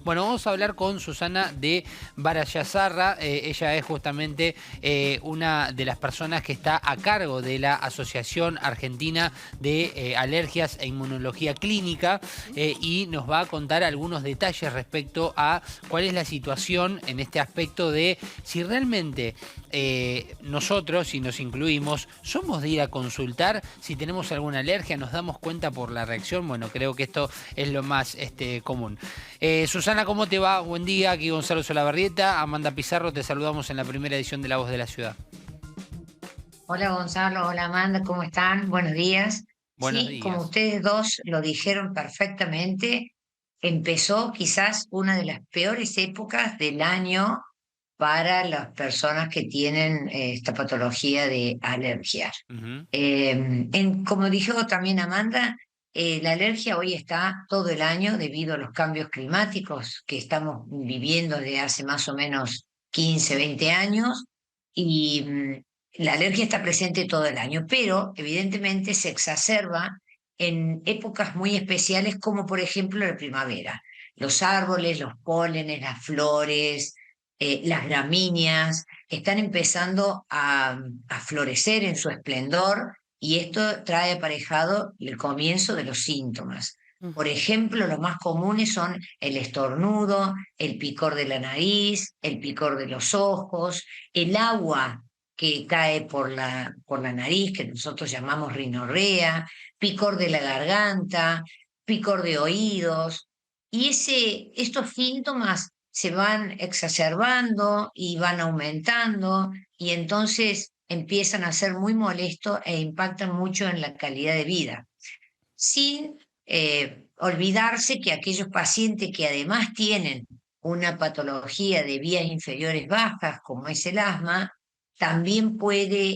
Bueno, vamos a hablar con Susana de Barayazarra. Ella es justamente una de las personas que está a cargo de la Asociación Argentina de Alergias e Inmunología Clínica y nos va a contar algunos detalles respecto a cuál es la situación en este aspecto de si realmente nosotros, si nos incluimos, somos de ir a consultar si tenemos alguna alergia, nos damos cuenta por la reacción. Bueno, creo que esto es lo más común. Susana, ¿cómo te va? Buen día, aquí Gonzalo Solabarrieta, Amanda Pizarro, te saludamos en la primera edición de La Voz de la Ciudad. Hola Gonzalo, hola Amanda, ¿cómo están? Buenos días. Buenos Sí, como días. ustedes dos lo dijeron perfectamente, empezó quizás una de las peores épocas del año para las personas que tienen esta patología de alergia. Ujú. Como dijo también Amanda, la alergia hoy está todo el año debido a los cambios climáticos que estamos viviendo desde hace más o menos 15, 20 años y la alergia está presente todo el año, pero evidentemente se exacerba en épocas muy especiales como por ejemplo la primavera. Los árboles, los pólenes, las flores, las gramíneas están empezando a florecer en su esplendor y esto trae aparejado el comienzo de los síntomas. Por Ujú. ejemplo, los más comunes son el estornudo, el picor de la nariz, el picor de los ojos, el agua que cae por la nariz, que nosotros llamamos rinorrea, picor de la garganta, picor de oídos. Y estos síntomas se van exacerbando y van aumentando y entonces empiezan a ser muy molestos e impactan mucho en la calidad de vida, sin olvidarse que aquellos pacientes que además tienen una patología de vías inferiores bajas, como es el asma, también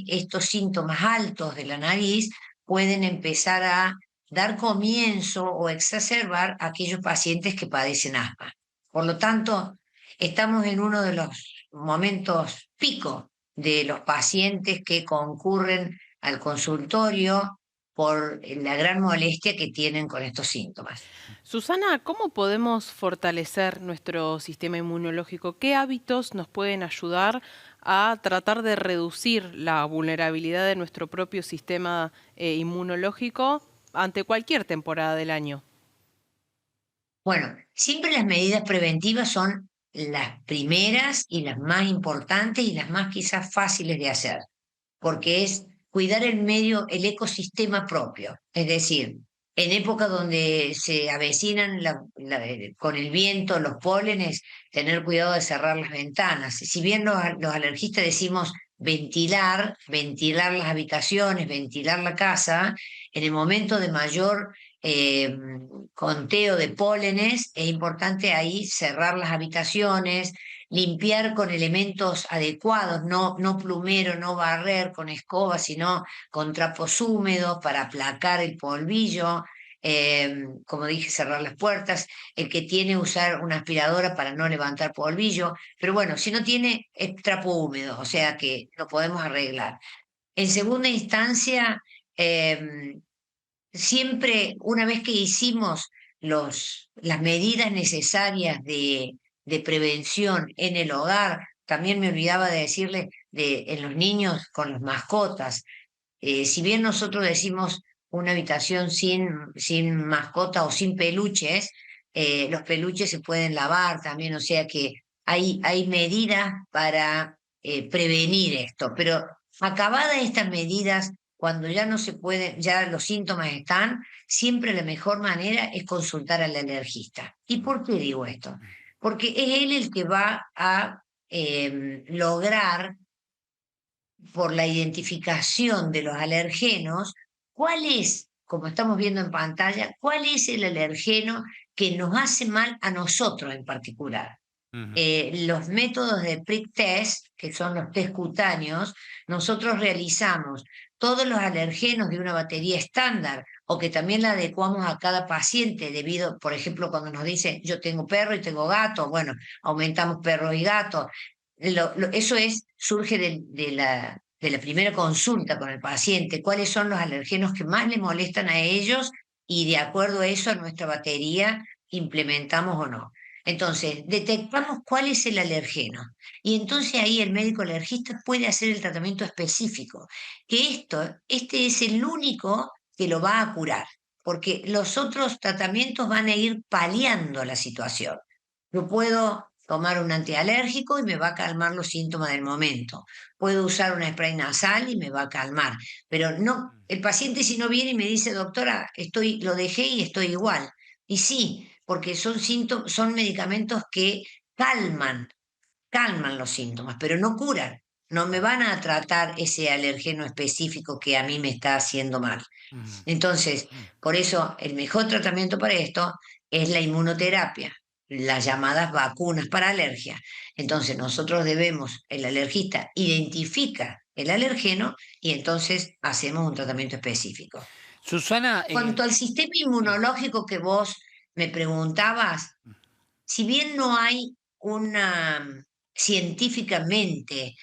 estos síntomas altos de la nariz pueden empezar a dar comienzo o exacerbar a aquellos pacientes que padecen asma. Por lo tanto, estamos en uno de los momentos pico de los pacientes que concurren al consultorio por la gran molestia que tienen con estos síntomas. Susana, ¿cómo podemos fortalecer nuestro sistema inmunológico? ¿Qué hábitos nos pueden ayudar a tratar de reducir la vulnerabilidad de nuestro propio sistema inmunológico ante cualquier temporada del año? Bueno, siempre las medidas preventivas son las primeras y las más importantes y las más quizás fáciles de hacer, porque es cuidar el medio, el ecosistema propio. Es decir, en época donde se avecinan con el viento, los pólenes, tener cuidado de cerrar las ventanas. Si bien los alergistas decimos ventilar las habitaciones, ventilar la casa, en el momento de mayor eh, conteo de pólenes, es importante ahí cerrar las habitaciones, limpiar con elementos adecuados, no plumero, no barrer con escoba, sino con trapos húmedos para aplacar el polvillo. Como dije, cerrar las puertas, el que tiene usar una aspiradora para no levantar polvillo, pero bueno, si no tiene es trapo húmedo, o sea que lo podemos arreglar. En segunda instancia, eh, siempre, una vez que hicimos las medidas necesarias de prevención en el hogar, también me olvidaba de decirle en los niños con las mascotas. Si bien nosotros decimos una habitación sin mascota o sin peluches, los peluches se pueden lavar también, o sea que hay medidas para prevenir esto, pero acabadas estas medidas, cuando ya no se pueden, ya los síntomas están, siempre la mejor manera es consultar al alergista. ¿Y por qué digo esto? Porque es él el que va a lograr por la identificación de los alergenos, cuál es, como estamos viendo en pantalla, cuál es el alergeno que nos hace mal a nosotros en particular. Ujú. Los métodos de prick test, que son los test cutáneos, nosotros realizamos todos los alergenos de una batería estándar o que también la adecuamos a cada paciente debido, por ejemplo, cuando nos dicen yo tengo perro y tengo gato, bueno, aumentamos perro y gato. Eso surge de la primera consulta con el paciente, cuáles son los alergenos que más le molestan a ellos y de acuerdo a eso a nuestra batería implementamos o no. Entonces, detectamos cuál es el alergeno y entonces ahí el médico alergista puede hacer el tratamiento específico, que este es el único que lo va a curar, porque los otros tratamientos van a ir paliando la situación. Yo puedo tomar un antialérgico y me va a calmar los síntomas del momento. Puedo usar un spray nasal y me va a calmar, pero no, el paciente si no viene y me dice, doctora, lo dejé y estoy igual. Y sí, porque son síntomas, son medicamentos que calman los síntomas, pero no curan. No me van a tratar ese alergeno específico que a mí me está haciendo mal. Mm, Entonces, mm. por eso el mejor tratamiento para esto es la inmunoterapia, las llamadas vacunas para alergia. Entonces, nosotros debemos, el alergista identifica el alergeno y entonces hacemos un tratamiento específico. Susana, Cuanto al sistema sí. inmunológico que vos me preguntabas, si bien no hay una científicamente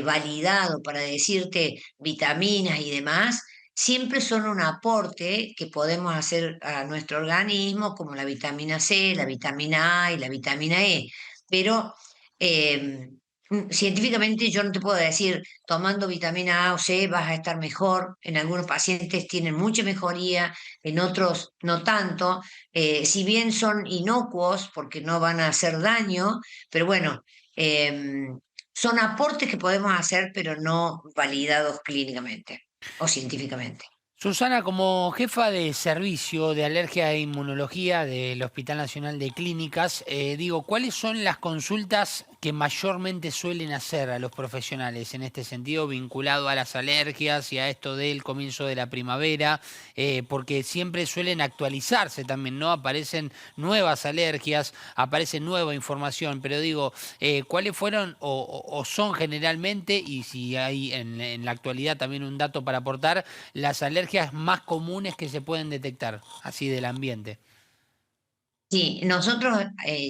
validado para decirte vitaminas y demás, siempre son un aporte que podemos hacer a nuestro organismo, como la vitamina C, la vitamina A y la vitamina E. Pero eh, científicamente yo no te puedo decir, tomando vitamina A o C vas a estar mejor. En algunos pacientes tienen mucha mejoría, en otros no tanto, si bien son inocuos porque no van a hacer daño, pero bueno, son aportes que podemos hacer, pero no validados clínicamente o científicamente. Susana, como jefa de servicio de alergia e inmunología del Hospital Nacional de Clínicas, digo, ¿cuáles son las consultas que mayormente suelen hacer a los profesionales en este sentido vinculado a las alergias y a esto del comienzo de la primavera? Porque siempre suelen actualizarse también, ¿no? Aparecen nuevas alergias, aparece nueva información, pero digo, ¿cuáles fueron o son generalmente, y si hay en la actualidad también un dato para aportar, las alergias más comunes que se pueden detectar, así del ambiente? Sí, nosotros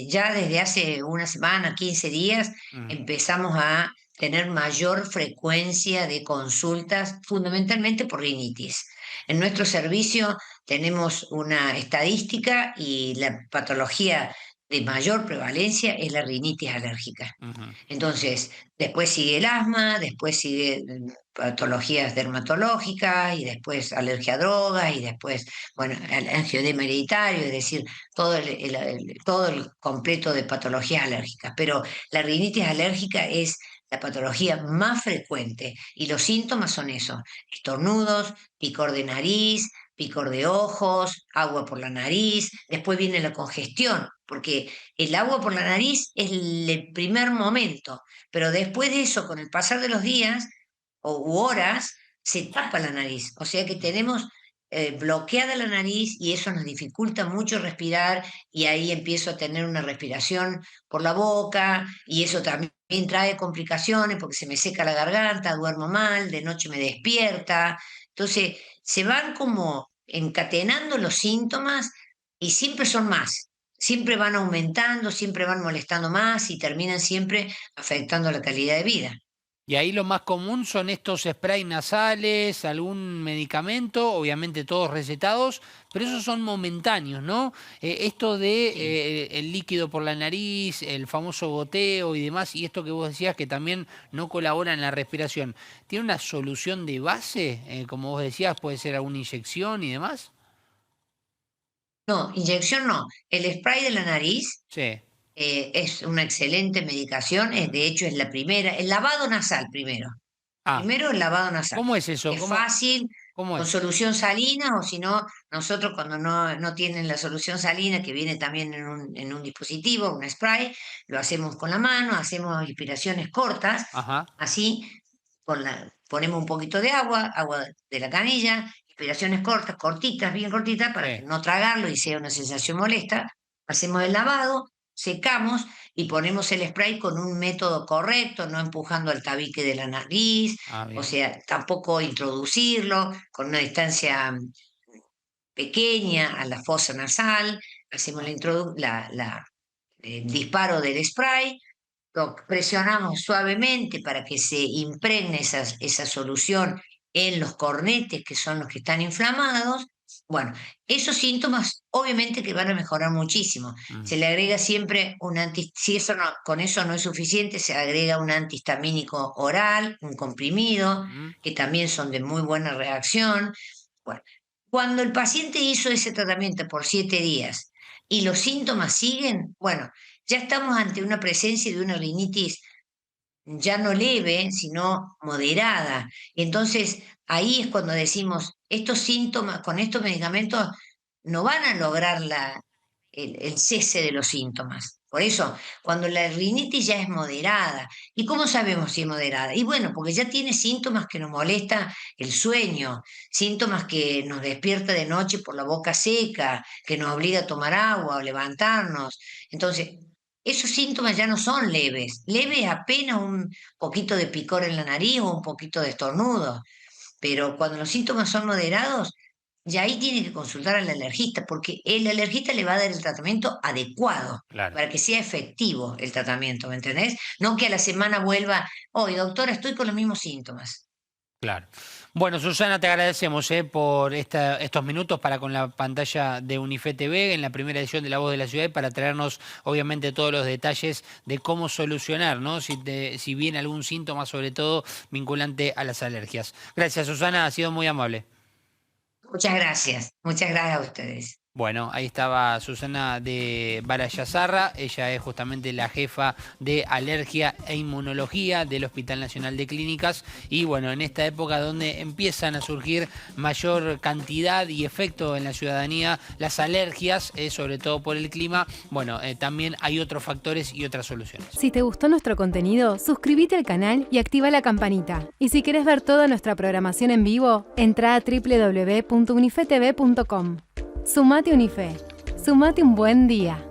ya desde hace una semana, 15 días, Mm, empezamos a tener mayor frecuencia de consultas, fundamentalmente por rinitis. En nuestro servicio tenemos una estadística y la patología de mayor prevalencia es la rinitis alérgica. ujú. Entonces, después sigue el asma, después sigue patologías dermatológicas y después alergia a drogas y después, bueno, el angioedema hereditario, es decir, todo el completo de patologías alérgicas. Pero la rinitis alérgica es la patología más frecuente y los síntomas son esos: estornudos, picor de nariz, picor de ojos, agua por la nariz, después viene la congestión, porque el agua por la nariz es el primer momento, pero después de eso, con el pasar de los días u horas, se tapa la nariz. O sea que tenemos bloqueada la nariz y eso nos dificulta mucho respirar y ahí empiezo a tener una respiración por la boca y eso también trae complicaciones porque se me seca la garganta, duermo mal, de noche me despierta. Entonces, se van como encadenando los síntomas y siempre son más. Siempre van aumentando, siempre van molestando más y terminan siempre afectando la calidad de vida. Y ahí lo más común son estos sprays nasales, algún medicamento, obviamente todos recetados, pero esos son momentáneos, ¿no? Esto de Sí. el líquido por la nariz, el famoso goteo y demás, y esto que vos decías que también no colabora en la respiración, ¿tiene una solución de base? Como vos decías, puede ser alguna inyección y demás. No, inyección no. El spray de la nariz Sí. es una excelente medicación, de hecho es la primera, el lavado nasal primero. Ah, Primero el lavado nasal. ¿cómo es eso? Es fácil, ¿Cómo con es? solución salina, o si no, nosotros cuando no tienen la solución salina, que viene también en un dispositivo, un spray, lo hacemos con la mano, hacemos inspiraciones cortas, Ajá. así, ponemos un poquito de agua, agua de la canilla, inspiraciones cortas, cortitas, bien cortitas, para que Sí. no tragarlo y sea una sensación molesta. Hacemos el lavado, secamos y ponemos el spray con un método correcto, no empujando al tabique de la nariz, Ah, o bien. sea, tampoco introducirlo con una distancia pequeña a la fosa nasal, hacemos el disparo del spray, lo presionamos suavemente para que se impregne esa solución en los cornetes, que son los que están inflamados, Bueno, esos síntomas obviamente que van a mejorar muchísimo. Se le agrega siempre si eso no, con eso no es suficiente, se agrega un antihistamínico oral, un comprimido, que también son de muy buena reacción. Bueno, cuando el paciente hizo ese tratamiento por 7 días y los síntomas siguen, bueno, ya estamos ante una presencia de una rinitis ya no leve, sino moderada. Entonces, ahí es cuando decimos, estos síntomas, con estos medicamentos, no van a lograr el cese de los síntomas. Por eso, cuando la rinitis ya es moderada, ¿y cómo sabemos si es moderada? Y bueno, porque ya tiene síntomas que nos molesta el sueño, síntomas que nos despierta de noche por la boca seca, que nos obliga a tomar agua o levantarnos. Entonces, esos síntomas ya no son leves. Leve es apenas un poquito de picor en la nariz o un poquito de estornudo. Pero cuando los síntomas son moderados, ya ahí tiene que consultar al alergista, porque el alergista le va a dar el tratamiento adecuado Claro. para que sea efectivo el tratamiento, ¿me entendés? No que a la semana vuelva, oye, doctora, estoy con los mismos síntomas. Claro. Bueno, Susana, te agradecemos por estos minutos para con la pantalla de Unife TV en la primera edición de La Voz de la Ciudad y para traernos, obviamente, todos los detalles de cómo solucionar, ¿no? Si viene algún síntoma, sobre todo vinculante a las alergias. Gracias, Susana, ha sido muy amable. Muchas gracias a ustedes. Bueno, ahí estaba Susana de Barayazarra, ella es justamente la jefa de Alergia e Inmunología del Hospital Nacional de Clínicas y bueno, en esta época donde empiezan a surgir mayor cantidad y efecto en la ciudadanía, las alergias, sobre todo por el clima, bueno, también hay otros factores y otras soluciones. Si te gustó nuestro contenido, suscríbete al canal y activa la campanita. Y si querés ver toda nuestra programación en vivo, entra a www.unifetv.com. Sumate Unife. Sumate un buen día.